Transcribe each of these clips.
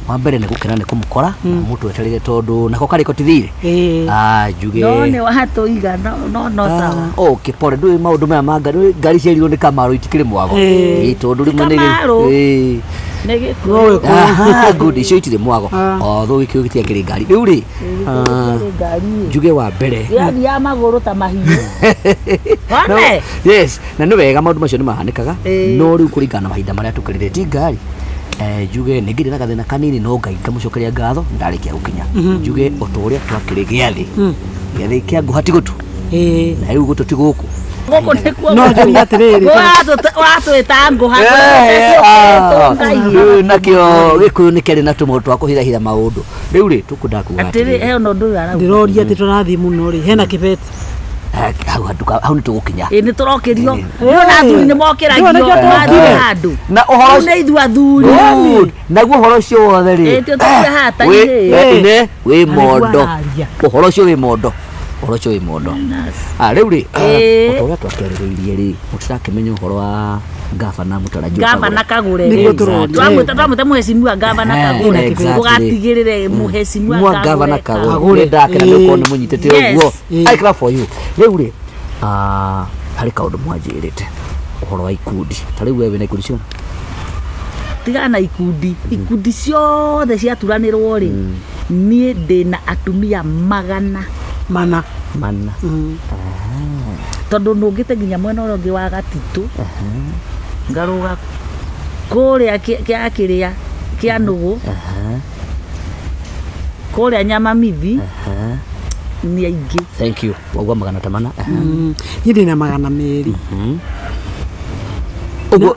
wa mbere nä gå kena nä kå må kora må tå etarä tondå nako karä kotithire njuge nä watå iga no sawa okay pore ndå maå ndå maya ma ngari ciarirwo nä kamaro itikä rä mwago tondå rä mwe good icio itirä mwago thå gä kä gä tiangä rä ngari rä u rä njuge wa mbere ya magå rå ta mahiå yes na nä wega maå ndå macio nä mahanä kaga no rä u kå ringana na mahinda marä a tå kä rä rä ti ngari njuge nä ngä rä na gathä na kanini no ngai ngamå cokeria ngatho ndarä kä a gå kinya njuge o ta å rä a twakä rä gä athä gä athä kä a ngå hati gå tu na rä u gå tå ti gå kå no njuge atiriri watå ta ngå nakio gä kå yå nä kä na tå må twa kå hirahira maå ndå rä u rä tå kå ndakuga ndä roria atä tå rathiä må no rä hena kä beti hau nä tå gå kinya nä tå rokä rio na athuri nä mokä ragio handå na å horo nä ithu athuri naguo å horo å cio wothe rä wä mondo å horo å cio wä mondo å horo å cio wä mondo rä u rä å rä a twakä arä rä irie rä må tirakä menya å horo wa gavana gavana Kagure twamwite muheshimiwa gavana Kagure ugatigirire muheshimiwa gavana Kagure ndakena nä å korwo nä må nyitä te å guo I clap for you rä u rä harä kaå ndå mwanjä te å horo wa ikundi ta rä u we wä na ikundi cio tigana na ikundi ciothe ciaturanä rwo rä niä ndä na atumia mana tondå nå ngä te nginya mwena å rä å ngä wa Gatitå ngarå ga kå rä a kä rä a kä a nå gå kå rä a Nyamamithi nä aingä thank you wagua magana ta mana nä ndä na magana merä uguo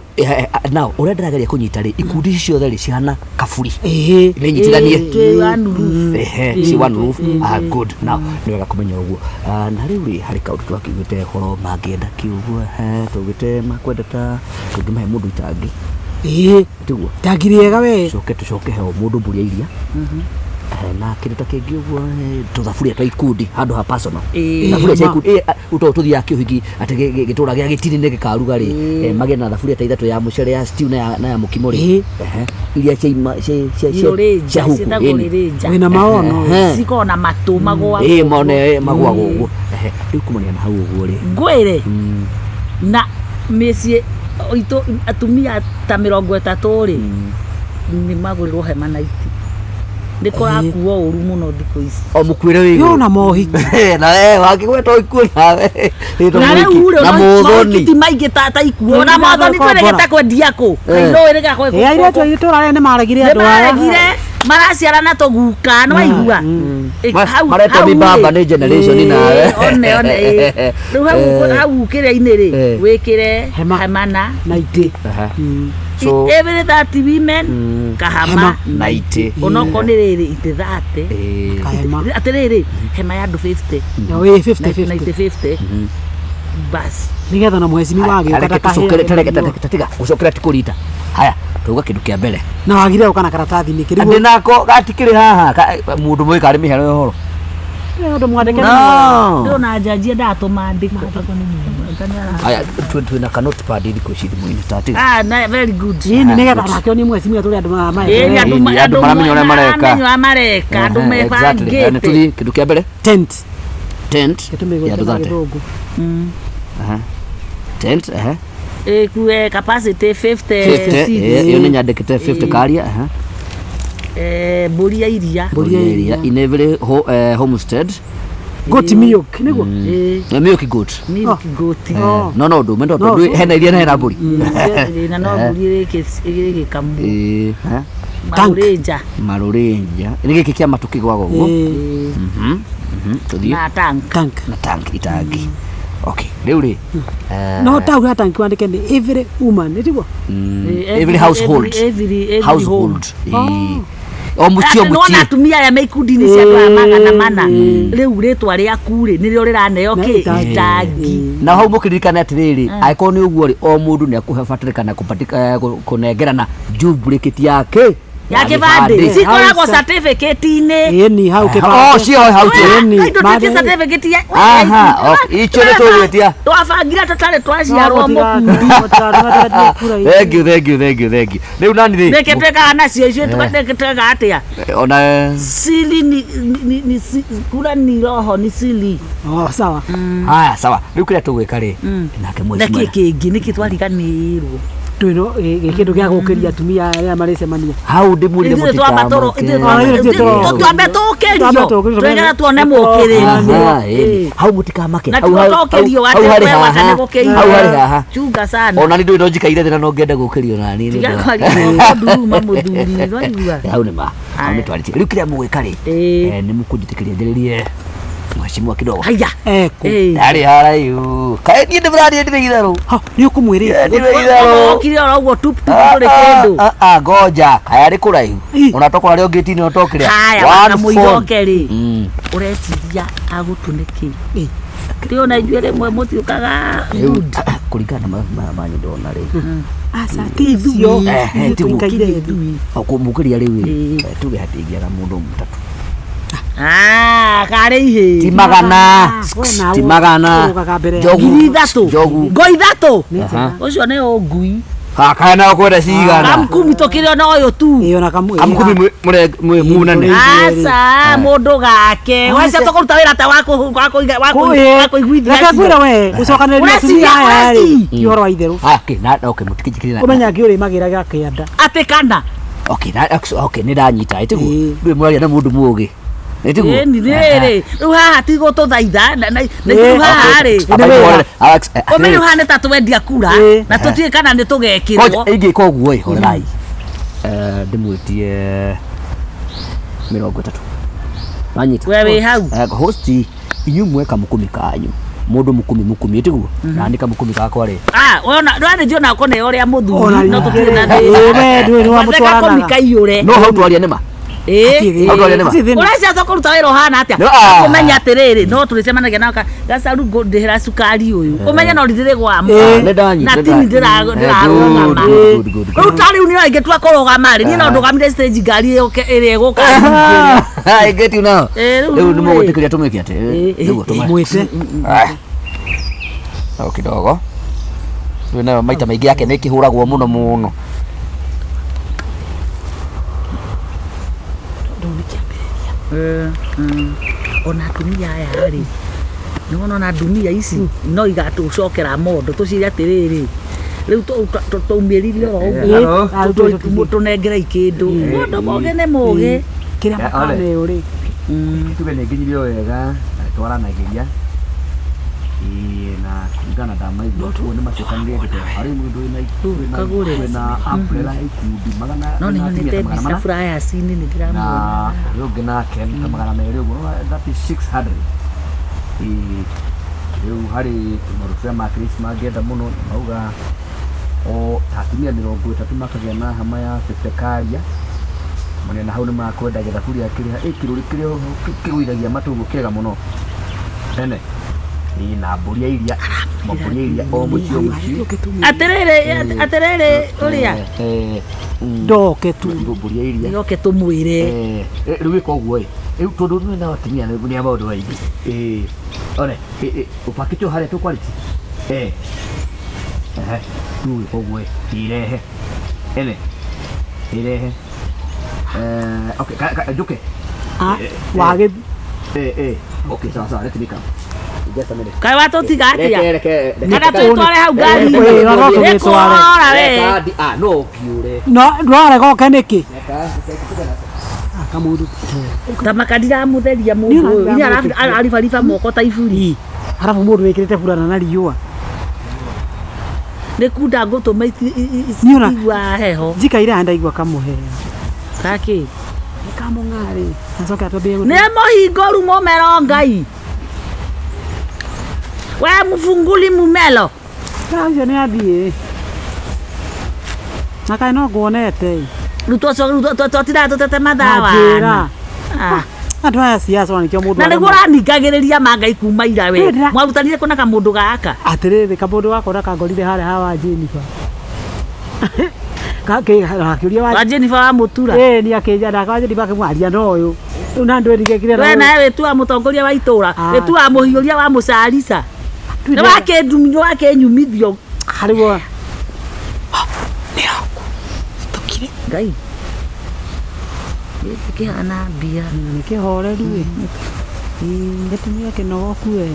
now å rä a ndä rageria kå nyita rä ikundi ciothe rä cihana kaburi nä nyitithanie ci one roof good now nä wega kå menya å guo na rä u rä harä kaå ndå twakä igä te horo mangä enda kä å guo tå gä te makwenda ta tå ngä mahe må ndå itangä tiguo tangä ega we coke tå coke heo må ndå mbå ria iria na kä ndå ta kä ngä å guo tå thaburia twa ikundi handå ha thaburia cia ikundi to tå thiaga kä å hiki atä gä tå ra gä a gä tini nä gä karuga rä magä na thaburia ta ithatå ya må cere ya stew na ya må kimå rä iria cia huku wä na maono cikorwo na matå magwaga å guo rä u kå mania na hau å guo rä ngwä re na mä ciä itå atumia ta 30 rä nä magå rä rwo hema naiti nä kå rakuo å ru må no thikå ici o må kwä re wä yo na mohiki na wangä gweta ikuo nawe na rä u rä mohiki maingä ta ikuo na mothoni twä rä gä te kwendia kå kainå ä rä gakwe airä itå ra nä maregire andå aya maraciarana tå guka nä waigua maretwo mibamba nä generation nawe rä u hau kä rä a-inä rä wä kä re hemana naitä every 30 women kahama naite onoko nä rä rä itä 30 atä rä rä hema ya andå 50 bas nä getha na muhecimi wagä tiga gå cokera tikå rita haya tauga kä ndå kä a mbere na wagire å kana karatathi-inä kä ndä nako gatikä rä haha må ndå mwä karä mä hero horo ndå mwandäke ndä ona njanjia ndatå mandä aya twä na kanotpad thikå ici thimå-inä tatiga very good nä getha nake nä mwecimi atå rä andå maramenya å rä a mareka andå mebangä te kä ndå kä a mbere tent ya andå 30 kue capacity 50 ä yo nä nyandä kä te 50 karia mbå ria iria in every homestead goat milk niguo milk goat no ndå me ndå hena iria na hena mbå ri na no mbå ri rä gä kamwo marå rä nja nä gä kä kä a matå kä gwaga å guo tå thiä na tank itangi rä u rä no tauga tanki wandä ke nä every woman nä tiguo every household o må cio må cio atumia aya me ikundi-inä cia andå aya magana mana rä u rä twa rä aku rä nä rä o rä raneo kä itangi na hau må kä ririkane atä rä rä angä korwo nä å guo rä o må ndå nä akå he batarä kana kå nengerana jumbrä kä ti yake ya kibande cikoragwo certificate-inĩ Ĩni hau Oh, kĩbandĩ. cio hau Ĩni, tũtĩtie certificate ya Aha, icio nĩ tũgwĩtia. twabangire tũtarĩ twaciarwo mũkundi Thank you. Rĩu nani rĩ? reke twĩkaga nacio icio twĩkaga atĩa Ona sili ni kura ni roho ni sili Sawa. haya sawa. Rĩu kĩrĩa tũgwĩka rĩ, nake mwezi naki kĩngĩ nĩkĩ twariganĩirwo Twĩno gĩkĩndũ gĩa gũkĩria atumia arĩa marĩcemania. hau ndĩmwĩrire twambe tũkĩrio twegera tuone mũkĩrĩrio hau mũtikamake. na tũkĩrio hau harĩ haha. Hau harĩ haha. chunga sana Ona nĩ ndũĩ no njikaire thĩ na no ngenda gũkĩrio na niĩ nĩ tiga ndĩ- kwaria nduruma mũthuri ndwaigua hau nĩ ma hau nĩ twarĩtie. Rĩu kĩrĩa mũgwĩka rĩ, nĩ mũkũnjĩtĩkĩria njĩrĩrie mheshimiwa kidogo. haya Eko. Arĩ haraihu kaĩ niĩ ndĩmũraria ndĩrĩ itherũ. Ha, nĩ ũkũmwĩrĩra. Ndĩrĩ itherũ. okire ora ũguo tup tũrĩ kĩndũ ngoja kaya arĩ kũraihu ona tokora rĩ ũngĩtini otokĩrĩa haya wakamũiroke rĩ Mm. ũreciria agũtũnĩkĩ rĩo na ijuĩ rĩmwe mũtiũkaga Rĩu kũringana na manyu ndona rĩ Aca ticio. tiguo kũmũkĩria rĩu rĩ tuge hatĩingiaga mũndũ mũtatũ karĩ ihĩ ti magana Wena ti magana ũrũgaga mbere ya- Njogu. ngiri ithatũ Njogu. ngo ithatũ Aha. ũcio nĩ ũngui kaya na kwenda cigana kamkumi tũkĩrĩ ona ũyũ tu Ĩyo na kamwe. kamũkumi munene aca mũndũ gake wacia tũkũruta wĩra ta wa kũiguithia Reka ngwĩra we gũcokanĩrĩria atumia aya rĩ ti ũhoro wa itherũ. mũtikĩnjĩkĩrĩra Ũmenya ngĩũrĩmagĩra kĩanda. atĩ kana nĩ ndanyita ĩtiguo ndũĩ mwaria na mũndũ mũũgĩ ĩtiguo ĩni rĩrĩ rĩu haha ti gũtũthaitha na rĩu haha rĩ ũmenye haha nĩ ta twendia kura na tũtiĩ kana nĩ tũgekĩrwo ingĩka ũguo ĩ horerai ndĩmwĩtie 30 wanyita we wĩ hau hosti inyuĩ mweka mũkumi kanyu mũndũ mũkumi ĩtiguo nani kamũkumi gakwa rĩ ona ndwarĩndio nako nĩ ũrĩa Ona mũthuri no tũtirĩ na we ndũĩ nĩ wamũtwaranaga. komikaiyũre no hau twaria nĩma Hau twaria nĩma ũracia tũkũruta wĩra ũhana atĩa No, kũmenya atĩrĩrĩ no tũrĩcemanagia na gacaru ndĩhĩra cukari ũyũ ũmenye no rĩthĩrĩ gwamo nĩ ndanyita na tini ndĩrarũgama rĩu ta rĩu niĩ ingĩtua kũrũgama rĩ niĩ no ndũgamire stage ngari ĩrĩa ĩgũka I get you now rĩu nĩ mũgũtĩkĩria tũmĩke atĩ nĩguo Mwĩte. o kidogo rĩu nayo maita maingĩ yake nĩ ĩkĩhũragwo mũno ona atumia aya rĩ nĩwona ona ndumia ici no igatũcokera mondo tũcirie atĩrĩrĩ rĩu tũmĩrire oro ũguo tũnengere ikĩndũ mũndũ mũgĩ nĩ mũgĩ Kĩrĩa makana ũyũ rĩ. tuge nĩ nginyire wega twaranagĩria na kũringana ndamaigua ũguo nĩ macokanire harĩ mũndũ wĩna umbrella ikundi magana no nĩnyonete mbica flyers-inĩ nĩ ndĩramwona na ũyũ ũngĩ nake nĩ ta magana merĩ ũguo that is 600 rĩu harĩ marubuya ma Krismasi mangĩenda mũno mauga o atumia 30 makagĩa na hama ya cefekaria mũnena hau nĩ makwendagia thaburia kĩrĩa kĩgũithagia matũgũ kĩega mũno tene na mbũria iria o mũciĩ atĩrĩrĩ ũrĩa Ndoke tu. mbũria iria nĩoke tũmwĩre rĩu wĩka ũguo rĩu tondũ nĩ na atumia nĩ maũndũ maingĩ one ũpakĩte harĩa tũkwarĩti rĩu wĩka ũguo irehe ene irehe okay njũke Wagĩ okay sawa let me come just a minute kaĩ watũtiga atĩa kana reke tũtware hau ngari Nĩkũrora we no kiure no ndwarega oke nĩkĩ? Kamũndũ. ta makandiramutheria mũndũ ũyũ iria aribariba moko ta iburi Halafu mũndũ wĩkĩrĩte burana na riũa. nĩ kunda ngũtũma Niona. igua heho Njikaire haha ndaigua kamũhea. kakĩ Nĩ kamũng'arĩ. Acoke atwambie nĩ mũhingũru mũmero ngai we mfunguli mumelo Ũcio nĩ athiĩ. Na kaĩ no nguonete. rĩu twatira tũtete mathaa Njĩra. wana Andũ aya ciaca nĩkĩo mũndũ. na nĩguo ũraningagĩrĩria ma ngai kuma ira we Ndĩra. mwarutanire kũna kamũndũ gaka Atĩrĩrĩ kamũndũ gakona kangorire harĩa hawa Jennifer. akiuria wa Jennifer wa Mutura ni akijana kwa Jennifer akimwaria no uyu una ndu ndigekire we nawe wetua mutongoria wa itura wetua muhiuria wa Mucarisa ni wake ndumio wake nyumithio harigwa ni aku tokire ngai kihana mbia nikihoreru ngetumia kinogoku we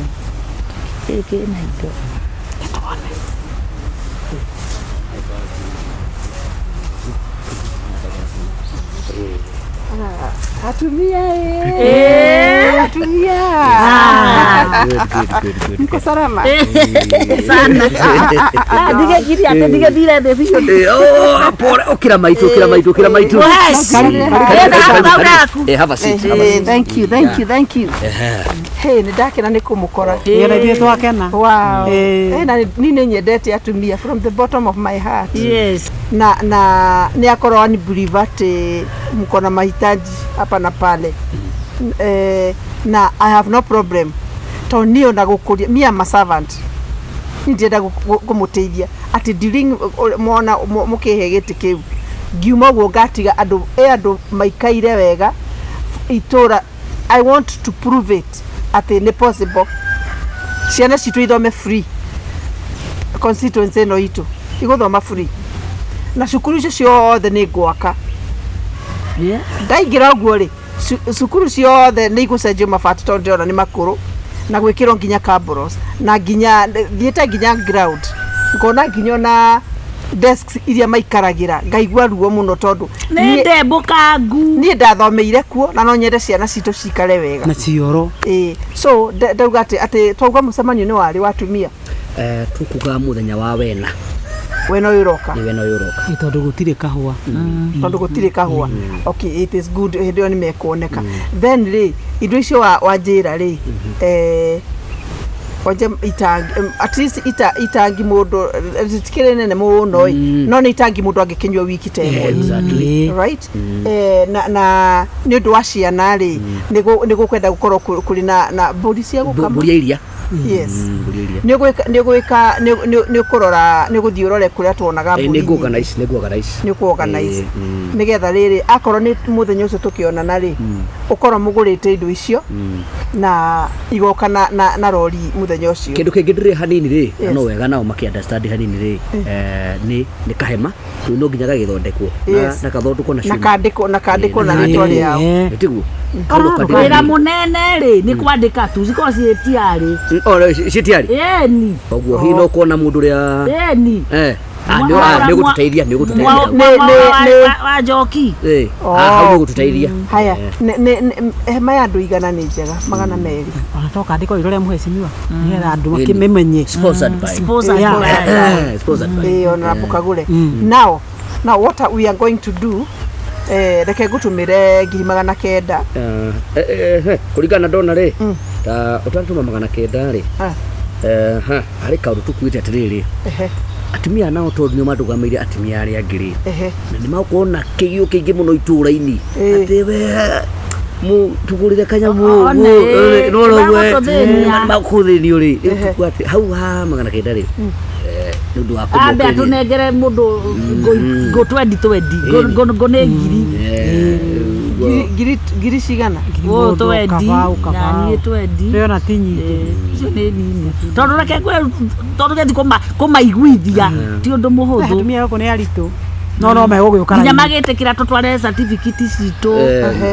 eke na indo atumia atumia Niko salama sana dige giri ate dige dire de bio pole okira maitu have a seat thank you hey nidakena nikumukora yera bia twakena wow na nini nyendete atumia from the bottom of my heart yes na ni akorwa ni believer te mkona mahitaji hapa na pale na I have no problem to nio na gukuria me am a servant ndirenda kumuteithia ati during mona mukihegete kiu ngiuma guo ngatiga andu maikaire wega itura I want to prove it ati ni possible ciana citu ithome free constituency no itu iguthoma free na cukuru icio ciothe ni gwaka ndaingira guo ri cukuru ciothe ni igucenjio mabati tondu ndiona ni makuru na gwikirwo nginya cabros na nginya thiete nginya ground ngona nginya na desks iria maikaragira ngaigua ruo muno tondu ni ndembukangu ni ndathomeire kuo na no nyende ciana citu cikare wega na cioro so ndauga ati twauga mucemanio ni wari watumia tukuga muthenya wa wena wena uroka ni wena uroka tondu gutire kahua tondu gutire kahua okay it is good ndio ni mekoneka then ri indo icio wa njira ri oje itangi at least itangi mundu tikire nene muno no ni itangi mundu angikinywa wiki temwe exactly right na ni undu wa ciana ri ni gukwenda gukorwo kuri na bodi cia gukama bodi iria yes ni gwika ni kurora ni guthiurore kuria tuonaga bodi ni kuorganize nigetha riri akorwo ni muthenya ucio tukionana ri ukorwo mugurite indo icio na igoka na rori muthenya ucio kindu kingi ndire hanini ri no wega nao maki understand hanini ri ni kahema no nginya gagithondekwo na kathondekwo na kandikwo na ritwa riao tiguo wira munene ri ni kwandika tu ziko cietiari cietiari ni oguo hi no kuona mundu ria ni ni gututeithia wa Njoki ni gututeithia haya hema ya andu igana ni njega magana meri anatoka ndiko irore muheshimiwa ni andu makimemenye sponsored by ona Bukagure now what we are going to do reke gutumire 900 kuringana ndona ri ta utantuma 900 ri hari kaundu tukwite atiriri atumia nao tondu nio marugameire atumia aria angiri na ni makuona kiyo kingi muno itura-ini ati we mu tugurire kanyamu no makuthinio ri tukwate hau ha 900 ri ndu akumuke abe atunengere mundu go 2020 go ne giri cigana o 20 na ni 20 reo na tinyi cio ni nini tondu reke tondu gethi kumaiguithia ti undu muhuthu atumia yako ni aritu no megugukara nginya magitikira tutware certificate citu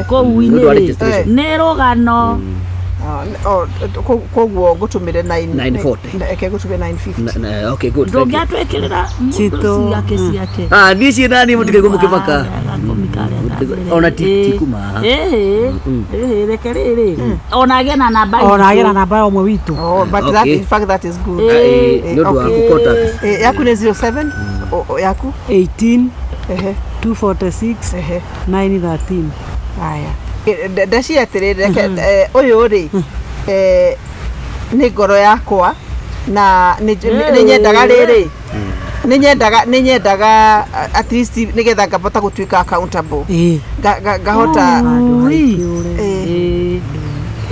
kou-ini ni rugano koguo gutumire 940 eke gutumire 950 okay good ndungiatwekirira Chito. ciake ni cie nani mutige kumukimaka ona tikuma reke riri onage na namba omwe witu but that in fact that is good ndu wa contact yaku ni 07 yaku 18 246 913 haya ndaci atirire uyu ri ni ngoro yakwa na ni nyendaga riri ni nyendaga at least nigetha ngabota gutuika accountable ngahota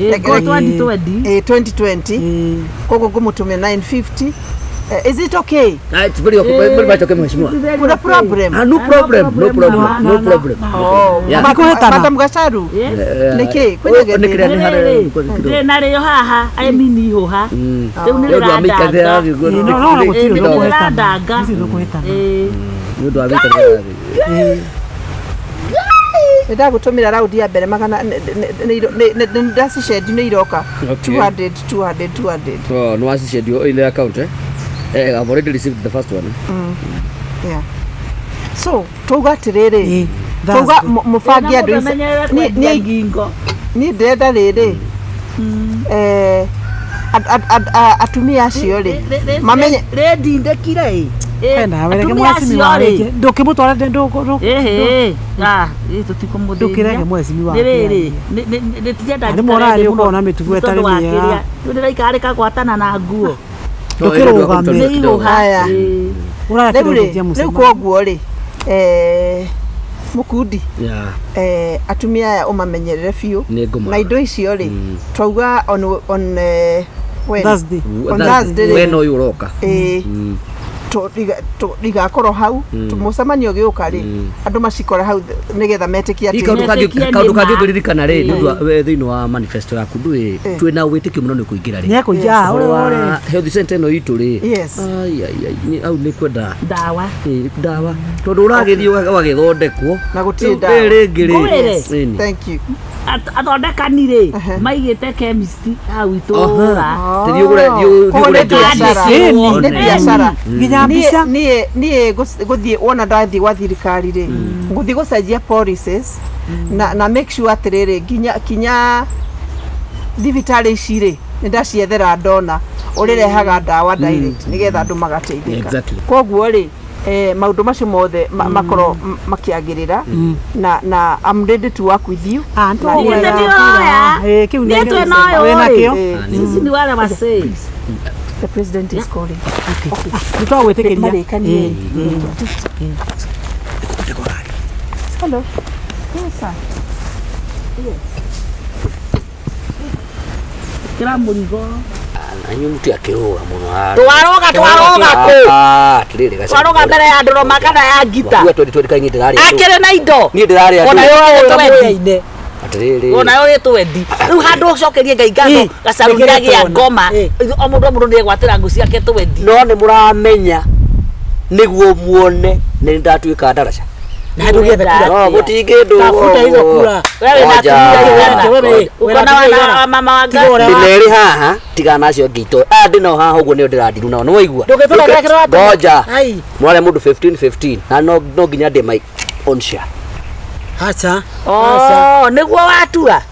2020 koguo ngumutumia 950 Is it okay? It's very okay. Very much okay, mheshimiwa. Kuna problem? No problem. No problem. Oh, Yeah. Madam Gacharu. Niki kwenye gede. Ndena rĩo haha emini hoha rĩu nĩ rĩrandanga ndagutumira raundi ya mbere magana ndacicedi nĩ iroka 200. Oh, no associate you in the account, eh? I've already received the first one. Yeah. So, tuga atiriri. Tuga mubangi andu ni ndenda riri. Atumia acio ri mamenye rendindĩkire Penda wereke mwacimi wareke ndukimutwara ndukirege mwacimi wake rĩrĩ nĩtĩrenda ndĩmorari ukona mitugo etari mĩega ndĩraikarĩka gwatana na nguo ndukirũgamia haya ũrarekereria rĩu koguo ri mukundi atumia aya umamenyerere biũ na indo icio ri twauga on Thursday when you uroka rigakorwo hau tumucemanio giuka ri andu macikora hau nigetha metikia ati kaundu kangi nguririkana ri thiini wa manifesto yaku ndui twina witikio muno ni kuingira ri ni akuinja ore health center no itu ri ai au ni kwenda dawa tondu uragithio wagithondekwo na gutinda ringi thank you athondekanire maigite chemist hau itura ni biashara nginya mbica nie guthie wona ndathi wa thirikari ri nguthi gucenjia policies na make sure atiriri kinya thibitari ici ri nindaciethera ndona urirehaga ndawa direct nigetha andu magateithika koguo ri maundu macio mothe makoro makiagirira na I'm ready to work with you sisi ni wale wasei the president is calling nitwagwitikiria hello yes sir kira murigo anyu mtu akiruga muno twaroga ku twaroga mbere ya ndoroma kana ya ngita twari kaingi ndirari akire na indo ni ndirari ona yo atiriri ona yo twendi riu handu ucokerie ngai ngatho gacarunira gia ngoma o mundu ni gwatira ngu ciake twendi no ni muramenya niguo muone ni ndatwika ndaraca na ndu getha no gutingindu tafuta hizo kura wewe na wewe ukona wana mama wanga ndineri haha tigana acio ngito ndino haha uguo ni ndirandiru nao no waigua goja mwale mundu 15 na no nginya ndi mai on share acha niguo watua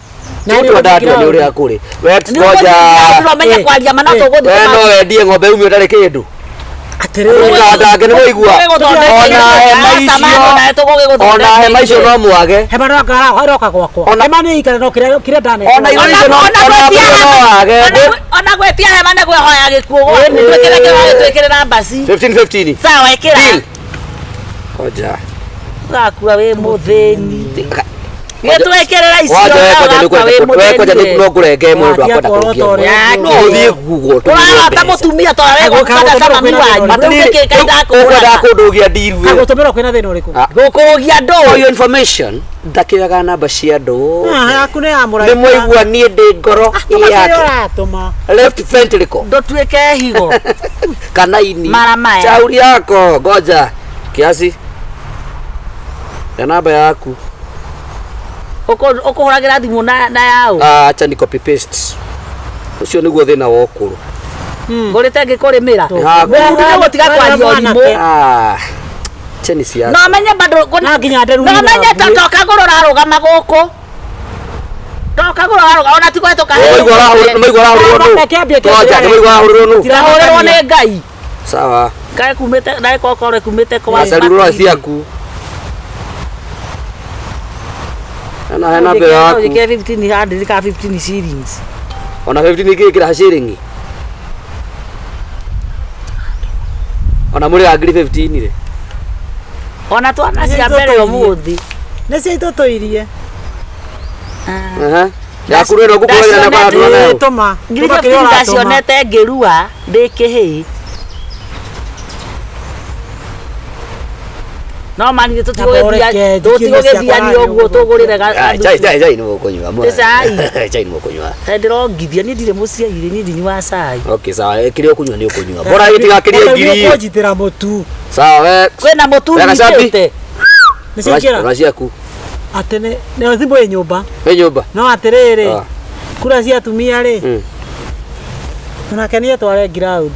na ndio ndatwa ni uri akuri wet goja ndumenya kwaria mana tuguthi no wendie ng'ombe umio ndari kindu ndake ni waigua ona hema icio no mwage hema no ngara hoiroka gwakwa hema ni ikare no kire ndane ona icio no mwage ona gwetia hema na gwehoya gikuo twikire basi 15 sawa ikira goja gakua we mutheni Ngetwekerera icio wekoja no kurenge mundu akwenda kurugia no uthie gugo turata mutumia twawe gukanda ta mami wanyu ukwenda kundugia ndiru agutumira kwina thina uriku gukugia ndo yo information ndakiaga namba cia ndo yaku ni amura ni mwaigua nie ndi ngoro yake left ventricle ndo tweke higo kana ini chauri yako goja kiasi ya namba yaku ukuhuragira thimu na yao acha ni copy paste ucio niguo thina wa ukuru ngurite ngikurimira ndio gutiga kwaria urimu cheni cia no menye bado na nginya nderu no menye toka gurora rugama guku toka gurora ruga ona tiko toka maigora hurunu tirahurerwo ni ngai sawa kai kumite na kokore kumite kwa salurura ciaku ana hena be yaku ke 15 hadi ka 15 shillings ona 15 kira shilling ona muri agri 15 re ona twana cia mbere umuthi ne cia itotoirie yaku rero gukuoya na kwa twana toma ngiri 15 cionete ngirua ndikihi no mani tutigũgĩthiani ũguo tũgũrĩre Chai nĩ mũkũnyua mwana. Chai nĩ mũkũnyua. ndĩrongithia niĩ ndirĩ mũciairĩ niĩ ndinyua cai. Okay sawa kĩrĩa ũkũnyua nĩ ũkũnyua. Bora gĩtigakirie ngiri. Kũnjitĩra mũtu. Sawa we. Kwĩna mũtu nyitĩte. Nĩciakĩra. Raciaku. Atene nĩ thimũ ĩ nyũmba. Ĩ nyũmba. No atĩrĩrĩ. Kura cia atumia rĩ. Onake nĩ etware ground.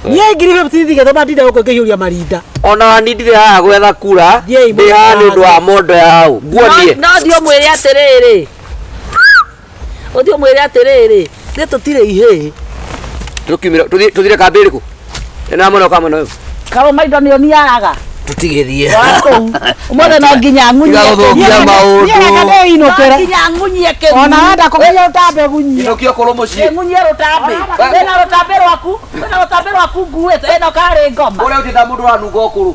Niĩ ngiri 50 thigetho mandinde gũkũ ngĩhiũria marinda. Ona nindire haha gwetha kura. Ndĩ haha nĩ ũndũ wa mondo ya hau. Nguonie. No thiĩ ũmwĩre atĩrĩrĩ. Ũthiĩ ũmwĩre atĩrĩrĩ. Nĩ tũtirĩ ihĩ. Tũthire kambĩ ĩrĩkũ? Ĩno mwena ũka mwena ũyũ. Karũma indo nĩ ũniaraga. Tũtigĩthiĩ. Ũmũthĩ no nginya ngunyie. Gũthũkia maũndũ. Nginya ngunyie kĩgunyũ. Ona wenda kũmenya ũtambe gunyie. Inũkia ũkorwo mũciĩ. Ngunyie rũtambe. Wĩna rũtambe rwaku. Wĩna rũtambe rwaku nguĩte. Ĩno karĩ ngoma. Ũrĩa ũtĩta mũndũ ũranunga ũkũrũ.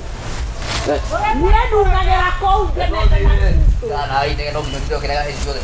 Niĩ ndungagĩra kũu. Kana ine no mũndũ ũkĩrega hĩndĩ ciothe.